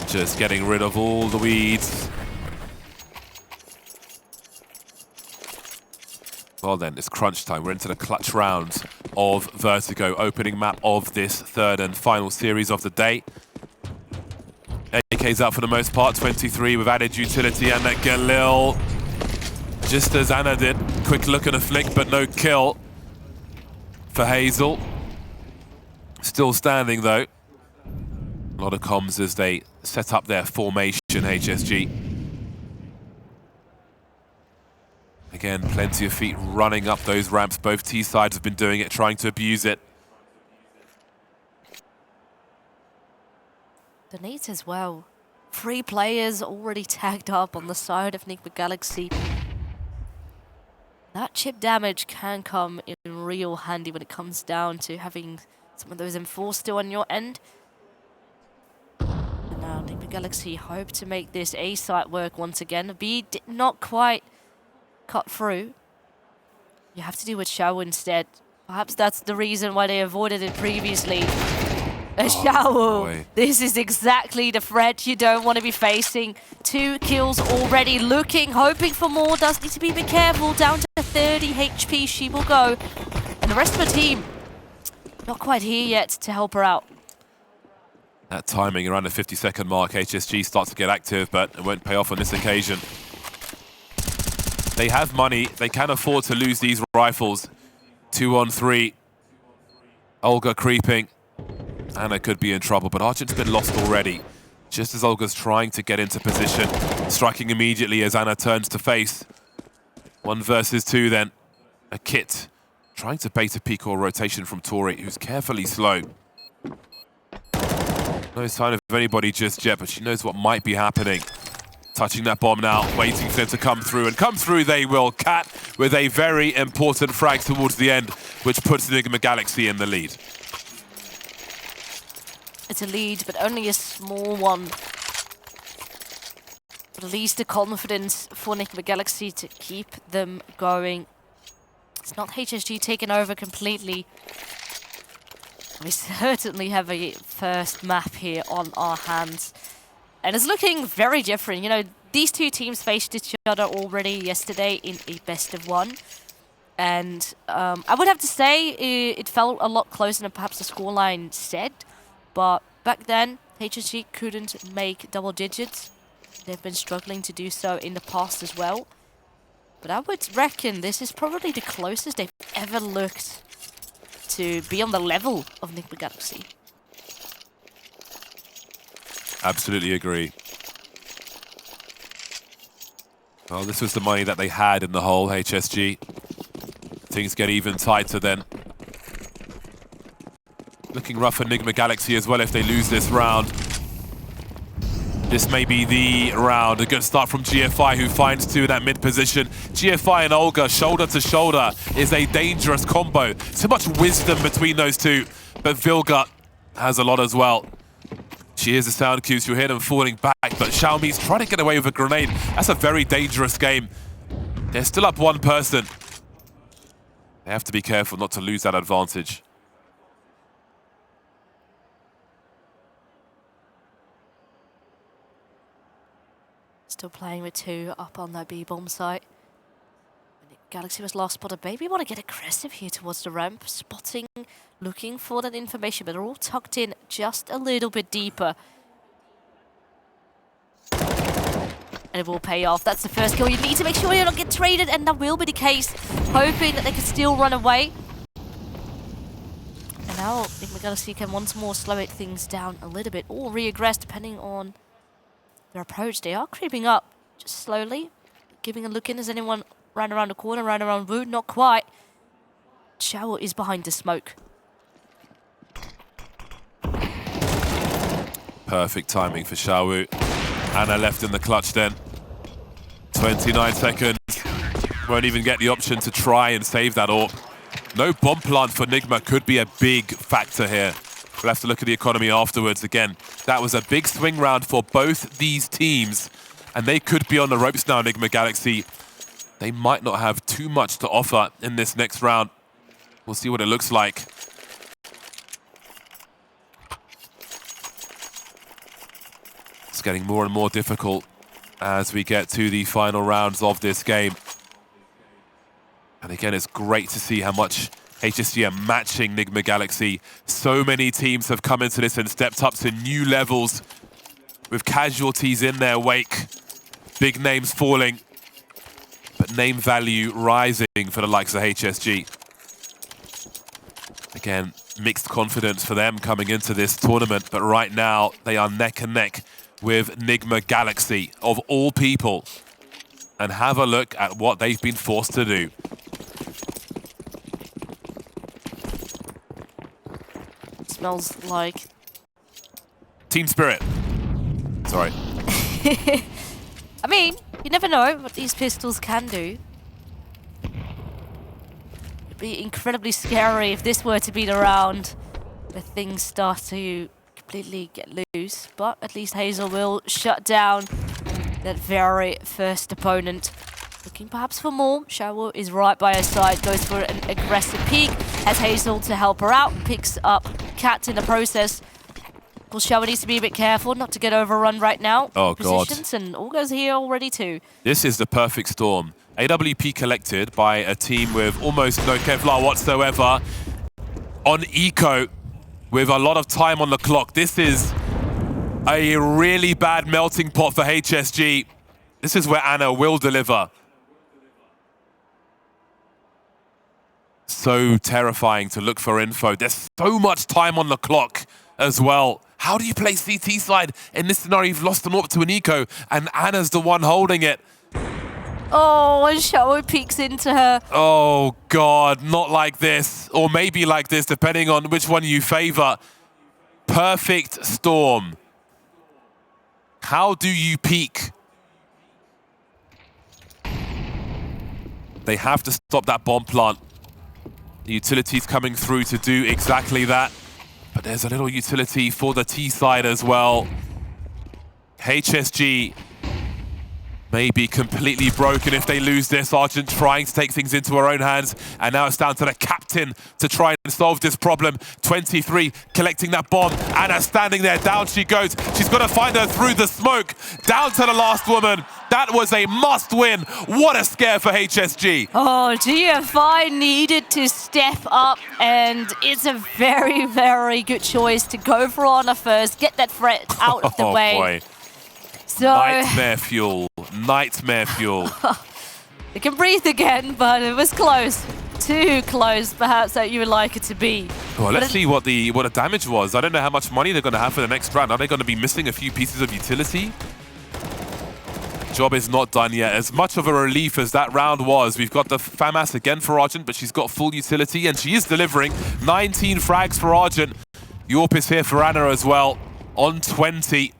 Just getting rid of all the weeds. Well then, it's crunch time. We're into the clutch round of Vertigo, opening map of this third and final series of the day. AK's out for the most part, 23 with added utility, and that Galil, just as Anna did. Quick look and a flick, but no kill for Hazel. Still standing though. A lot of comms as they set up their formation, HSG. Again, plenty of feet running up those ramps. Both T sides have been doing it, trying to abuse it. The nades as well. 3 players already tagged up on the side of Nigma Galaxy. That chip damage can come in real handy when it comes down to having some of those M4 still on your end. And now Nigma Galaxy hope to make this A site work once again. B did not quite cut through. You have to deal with Xiao instead. Perhaps that's the reason why they avoided it previously. Xiao, this is exactly the threat you don't want to be facing. 2 kills already, looking, hoping for more. Does need to be a bit careful. Down to 30 HP, she will go. And the rest of the team, not quite here yet to help her out. That timing around the 50-second mark, HSG starts to get active, but it won't pay off on this occasion. They have money. They can afford to lose these rifles. 2 on 3. Olga creeping. Anna could be in trouble, but Argent's been lost already. Just as Olga's trying to get into position, striking immediately as Anna turns to face. 1 versus 2 then. A Kit trying to bait a peek or rotation from Tori, who's carefully slow. No sign of anybody just yet, but she knows what might be happening. Touching that bomb now, waiting for them to come through, and come through they will. Cat with a very important frag towards the end, which puts Nigma Galaxy in the lead. It's a lead, but only a small one. But at least the confidence for Nigma Galaxy to keep them going. It's not HSG taken over completely. We certainly have a first map here on our hands. And it's looking very different. You know, these 2 teams faced each other already yesterday in a best-of-1. And I would have to say it felt a lot closer than perhaps the scoreline said. But back then, HSG couldn't make double digits. They've been struggling to do so in the past as well. But I would reckon this is probably the closest they've ever looked to be on the level of Nigma Galaxy. Absolutely agree. Well, this was the money that they had in the hole, HSG. Things get even tighter then. Looking rough for Nigma Galaxy as well if they lose this round. This may be the round. A good start from GFI, who finds 2 in that mid position. GFI and Olga, shoulder to shoulder, is a dangerous combo. So much wisdom between those 2, but Vilga has a lot as well. She hears the sound cues, you'll hear them falling back, but Xiaomi's trying to get away with a grenade. That's a very dangerous game. They're still up 1 person. They have to be careful not to lose that advantage. Still playing with 2 up on that B-bomb site. Galaxy was last spotted. Maybe want to get aggressive here towards the ramp. Spotting, looking for that information, but they're all tucked in just a little bit deeper. And it will pay off. That's the first kill. You need to make sure you don't get traded, and that will be the case. Hoping that they can still run away. And now Nigma Galaxy can once more slow it things down a little bit, or re-aggress depending on their approach. They are creeping up just slowly, giving a look in. Is anyone right around the corner, right around Wu? Not quite. Xiao is behind the smoke. Perfect timing for Xiao. Anna left in the clutch then. 29 seconds. Won't even get the option to try and save that AWP. No bomb plant for Nigma could be a big factor here. We'll have to look at the economy afterwards. Again, that was a big swing round for both these teams, and they could be on the ropes now, Nigma Galaxy. They might not have too much to offer in this next round. We'll see what it looks like. It's getting more and more difficult as we get to the final rounds of this game. And again, it's great to see how much HSG are matching Nigma Galaxy. So many teams have come into this and stepped up to new levels. with casualties in their wake. Big names falling, but name value rising for the likes of HSG. Again, mixed confidence for them coming into this tournament, but right now they are neck and neck with Nigma Galaxy, of all people. And have a look at what they've been forced to do. Smells like Team spirit. Sorry. I mean, you never know what these pistols can do. It'd be incredibly scary if this were to be the round where things start to completely get loose. But at least Hazel will shut down that very first opponent. Looking perhaps for more. Shawo is right by her side, goes for an aggressive peek. Has Hazel to help her out, picks up Cat in the process. Of course, Shawo needs to be a bit careful not to get overrun right now. Oh, God. Positions, and all goes here already too. This is the perfect storm. AWP collected by a team with almost no Kevlar whatsoever. On eco, with a lot of time on the clock. This is a really bad melting pot for HSG. This is where Anna will deliver. So terrifying to look for info. There's so much time on the clock as well. How do you play CT side in this scenario? You've lost an AWP to an eco, and Anna's the one holding it. Oh, and Shawo peeks into her. Oh, God, not like this. Or maybe like this, depending on which one you favor. Perfect storm. How do you peak? They have to stop that bomb plant. The utility's coming through to do exactly that. But there's a little utility for the T side as well. HSG may be completely broken if they lose this. Argent trying to take things into her own hands. And now it's down to the captain to try and solve this problem. 23 collecting that bomb. Anna standing there. Down she goes. She's got to find her through the smoke. Down to the last woman. That was a must win. What a scare for HSG. Oh, GFI needed to step up, and it's a very, very good choice to go for Anna first, get that threat out of the way. Boy. So Nightmare fuel. Nightmare fuel. they can breathe again, but it was close. Too close, perhaps, that you would like it to be. Well, let's see what the damage was. I don't know how much money they're going to have for the next round. Are they going to be missing a few pieces of utility? Job is not done yet. As much of a relief as that round was, we've got the FAMAS again for Argent, but she's got full utility, and she is delivering 19 frags for Argent. The AWP is here for Anna as well, on 20.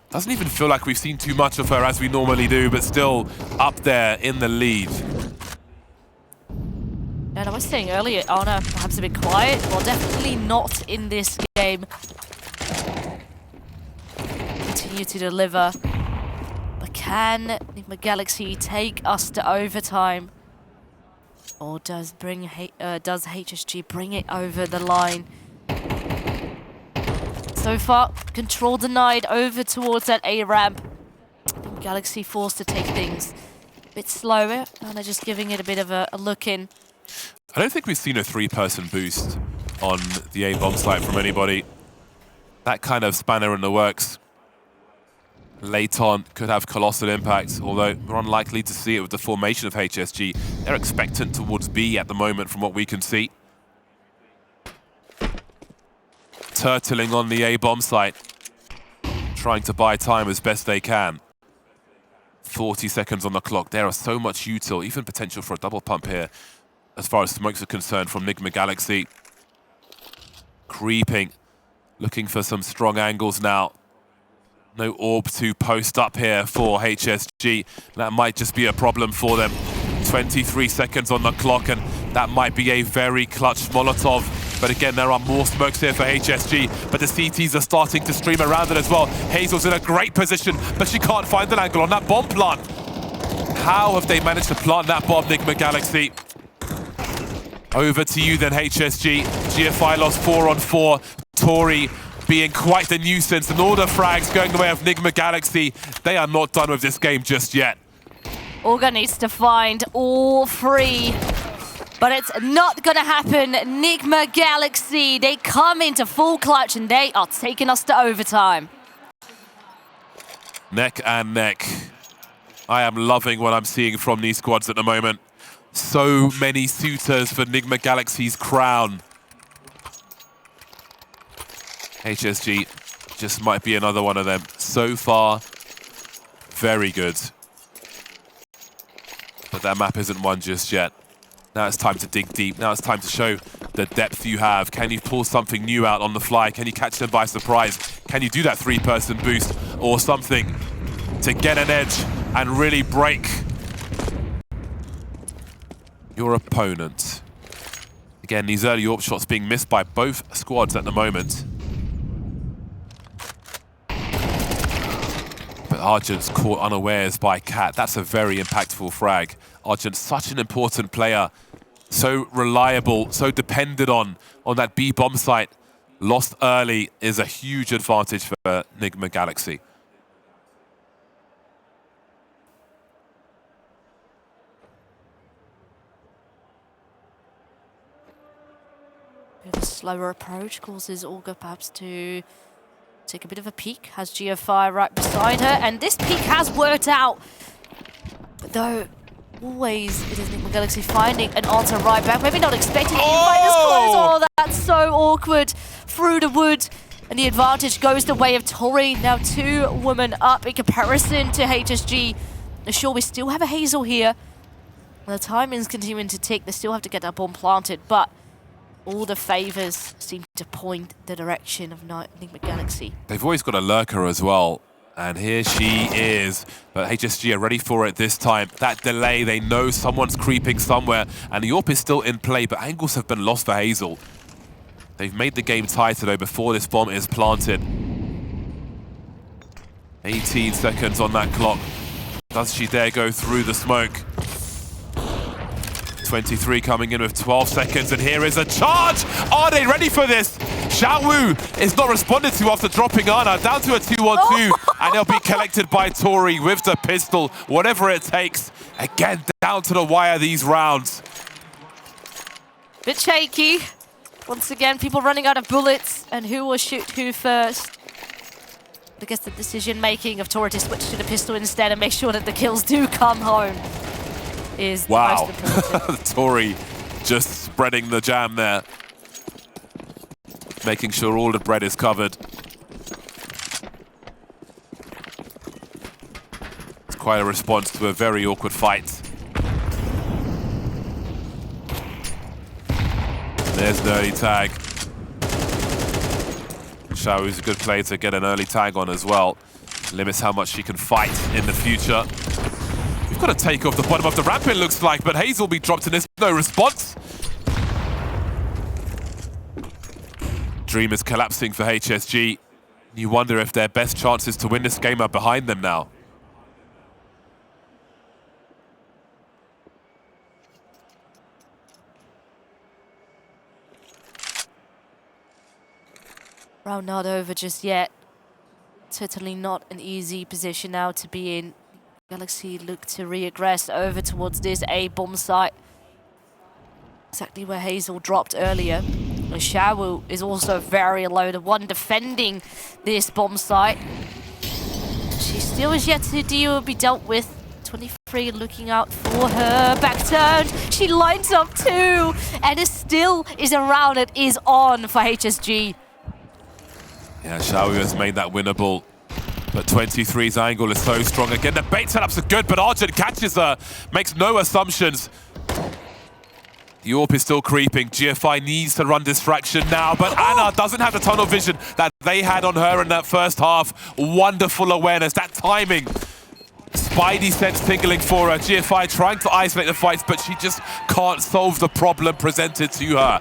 Doesn't even feel like we've seen too much of her as we normally do, but still up there in the lead. And I was saying earlier, Anna perhaps a bit quiet. Well, definitely not in this game. Continue to deliver. But can Nigma Galaxy take us to overtime? Or does HSG bring it over the line? So far, control denied over towards that A ramp. Galaxy forced to take things a bit slower, and they're just giving it a bit of a look in. I don't think we've seen a three-person boost on the A-bomb site from anybody. That kind of spanner in the works late on could have colossal impact, although we're unlikely to see it with the formation of HSG. They're expectant towards B at the moment from what we can see. Turtling on the A-bomb site, trying to buy time as best they can. 40 seconds on the clock. There are so much util, even potential for a double pump here as far as smokes are concerned from Nigma Galaxy. Creeping, looking for some strong angles now. No AWP to post up here for HSG. That might just be a problem for them. 23 seconds on the clock, and that might be a very clutch Molotov. But again, there are more smokes here for HSG, but the CTs are starting to stream around it as well. Hazel's in a great position, but she can't find an angle on that bomb plant. How have they managed to plant that bomb, Nigma Galaxy? Over to you then, HSG. GFI lost 4 on 4. Tori being quite the nuisance, and all the frags going the way of Nigma Galaxy. They are not done with this game just yet. Olga needs to find all 3. But it's not gonna happen. Nigma Galaxy, they come into full clutch and they are taking us to overtime. Neck and neck. I am loving what I'm seeing from these squads at the moment. So many suitors for Nigma Galaxy's crown. HSG just might be another one of them. So far, very good. But that map isn't won just yet. Now it's time to dig deep. Now it's time to show the depth you have. Can you pull something new out on the fly? Can you catch them by surprise? Can you do that three-person boost or something to get an edge and really break your opponent? Again, these early AWP shots being missed by both squads at the moment. But Argent's caught unawares by Cat. That's a very impactful frag. Argent, such an important player. So reliable, so depended on that B bomb site. Lost early is a huge advantage for Nigma Galaxy. The slower approach causes Olga perhaps to take a bit of a peek. Has GFI right beside her, and this peek has worked out. But though, always it is Nigma Galaxy finding an answer right back. Maybe not expecting it right this close. Oh, that's so awkward. Through the wood, and the advantage goes the way of Tori. Now 2 women up in comparison to HSG. Sure, we still have a Hazel here. The timing's continuing to tick. They still have to get that bomb planted, but all the favors seem to point the direction of Nigma Galaxy. They've always got a lurker as well. And here she is. But HSG are ready for it this time. That delay, they know someone's creeping somewhere. And the AWP is still in play, but angles have been lost for Hazel. They've made the game tighter though before this bomb is planted. 18 seconds on that clock. Does she dare go through the smoke? 23 coming in with 12 seconds, and here is a charge! Are they ready for this? Xiaowu is not responded to after dropping Ana, down to a 2-on-2, and they'll be collected by Tori with the pistol, whatever it takes. Again, down to the wire these rounds. Bit shaky. Once again, people running out of bullets, and who will shoot who first? I guess the decision-making of Tori to switch to the pistol instead and make sure that the kills do come home is wow. the most important. Tori just spreading the jam there. Making sure all the bread is covered. It's quite a response to a very awkward fight. There's the early tag. Xiaowu's a good play to get an early tag on as well. Limits how much she can fight in the future. We've got to take off the bottom of the ramp, it looks like, but Hazel will be dropped in this. No response. Dream is collapsing for HSG. You wonder if their best chances to win this game are behind them now. Round not over just yet. Certainly not an easy position now to be in. Galaxy look to reaggress over towards this A bomb site. Exactly where Hazel dropped earlier. Xiaowu is also very low, the one defending this bomb site. She still is yet to be dealt with. 23 looking out for her. Back turned. She lines up too. And it still is a round that is on for HSG. Yeah, Xiaowu has made that winnable. But 23's angle is so strong. Again, the bait setups are good, but Argent catches her. Makes no assumptions. The AWP is still creeping. GFI needs to run distraction now, but Ana doesn't have the tunnel vision that they had on her in that first half. Wonderful awareness, that timing. Spidey sense tingling for her. GFI trying to isolate the fights, but she just can't solve the problem presented to her.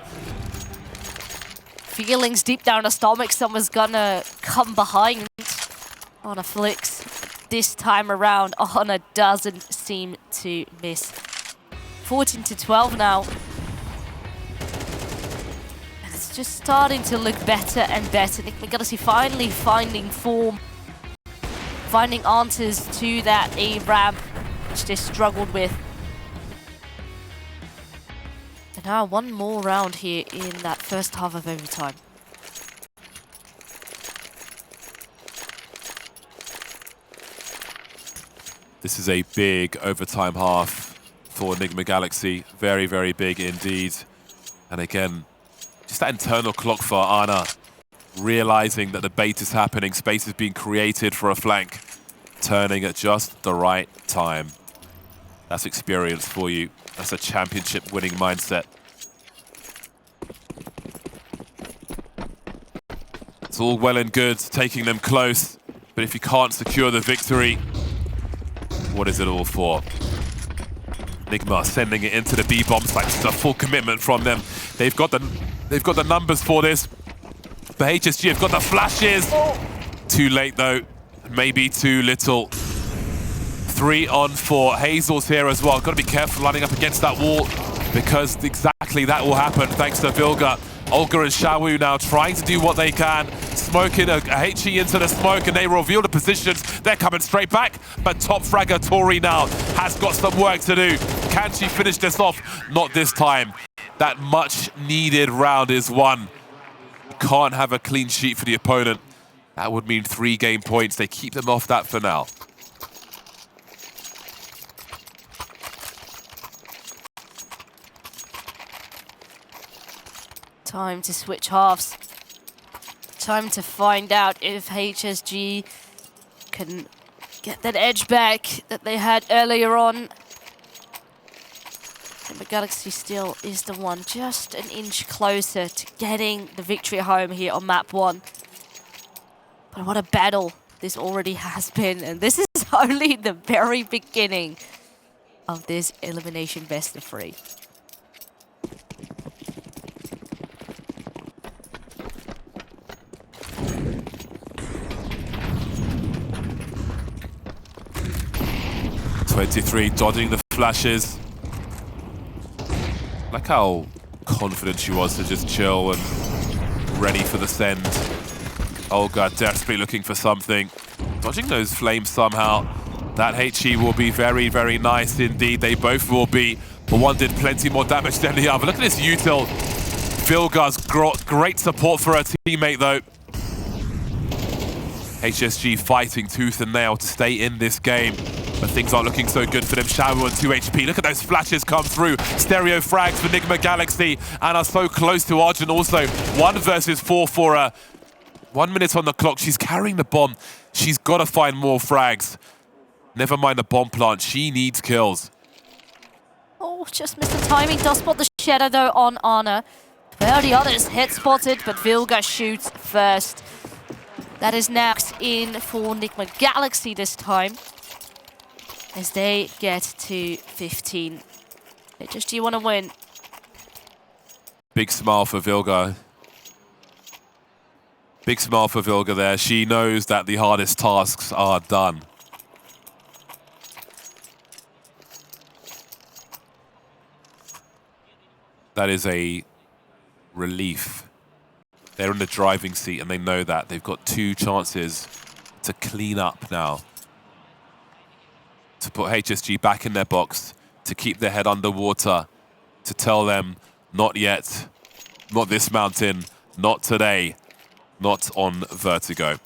Feelings deep down her stomach, someone's gonna come behind. Ana flicks. This time around, Ana doesn't seem to miss. 14-12 now. And it's just starting to look better and better. Nigma Galaxy finally finding form, finding answers to that A ramp, which they struggled with. And now one more round here in that first half of overtime. This is a big overtime half for Nigma Galaxy. Very, very big indeed. And again, just that internal clock for Ana, realizing that the bait is happening, space is being created for a flank, turning at just the right time. That's experience for you. That's a championship winning mindset. It's all well and good taking them close, but if you can't secure the victory, what is it all for? Nigma sending it into the B-bomb site. This is a full commitment from them. They've got the numbers for this. But HSG have got the flashes. Too late though. Maybe too little. 3 on 4. Hazel's here as well. Got to be careful lining up against that wall because exactly that will happen thanks to Vilga. Olga and Shawu now trying to do what they can. Smoking a HE into the smoke and they reveal the positions. They're coming straight back. But top fragger Tori now has got some work to do. Can she finish this off? Not this time. That much needed round is won. Can't have a clean sheet for the opponent. That would mean 3 game points. They keep them off that for now. Time to switch halves. Time to find out if HSG can get that edge back that they had earlier on. And the Galaxy still is the one just an inch closer to getting the victory home here on map 1. But what a battle this already has been. And this is only the very beginning of this elimination best of 3. .23 dodging the flashes. Like how confident she was to just chill and ready for the send. Olga desperately looking for something. Dodging those flames somehow. That HE will be very, very nice indeed. They both will be. But one did plenty more damage than the other. Look at this util. Vilga's great support for her teammate though. HSG fighting tooth and nail to stay in this game. But things aren't looking so good for them. Shawu on 2 HP. Look at those flashes come through. Stereo frags for Nigma Galaxy and are so close to Argent also. 1 versus 4 for her. 1 minute on the clock. She's carrying the bomb. She's got to find more frags. Never mind the bomb plant. She needs kills. Oh, just missed the timing. Does spot the shadow though on Ana. Well, the others hit spotted, but Vilga shoots first. That is next in for Nigma Galaxy this time, as they get to 15. They just do want to win. Big smile for Vilga. Big smile for Vilga there. She knows that the hardest tasks are done. That is a relief. They're in the driving seat and they know that. They've got 2 chances to clean up now. To put HSG back in their box, to keep their head underwater, to tell them, not yet, not this mountain, not today, not on Vertigo.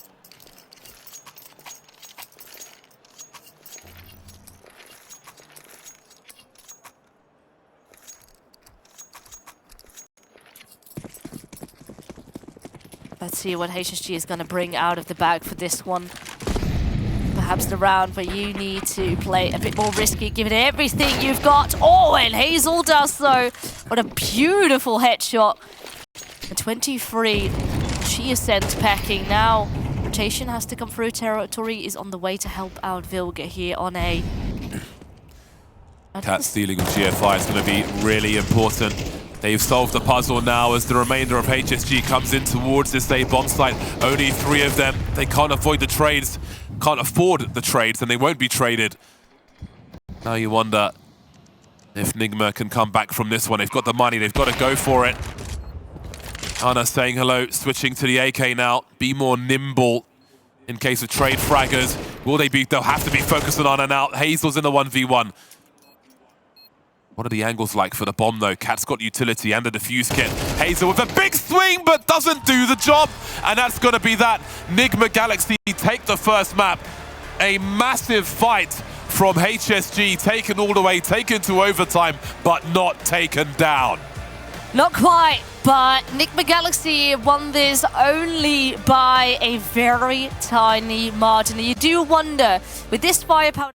Let's see what HSG is going to bring out of the bag for this one. Perhaps the round where you need to play a bit more risky, give it everything you've got. Oh, and Hazel does so. What a beautiful headshot. A 23. She is sent packing. Now, rotation has to come through. Tori is on the way to help out Vilga here on A. Cat stealing of GFI is going to be really important. They've solved the puzzle now as the remainder of HSG comes in towards this A bomb site. Only 3 of them. They can't avoid the trades, can't afford the trades, and they won't be traded. Now you wonder if Nigma can come back from this one. They've got the money, they've got to go for it. Ana saying hello, switching to the AK now. Be more nimble in case of trade fraggers. Will they be? They'll have to be focused on Ana now. Hazel's in the 1v1. What are the angles like for the bomb though? Cat's got utility and a defuse kit. Hazel with a big swing but doesn't do the job. And that's going to be that. Nigma Galaxy take the first map. A massive fight from HSG, taken all the way, taken to overtime, but not taken down. Not quite, but Nigma Galaxy won this only by a very tiny margin. You do wonder, with this firepower...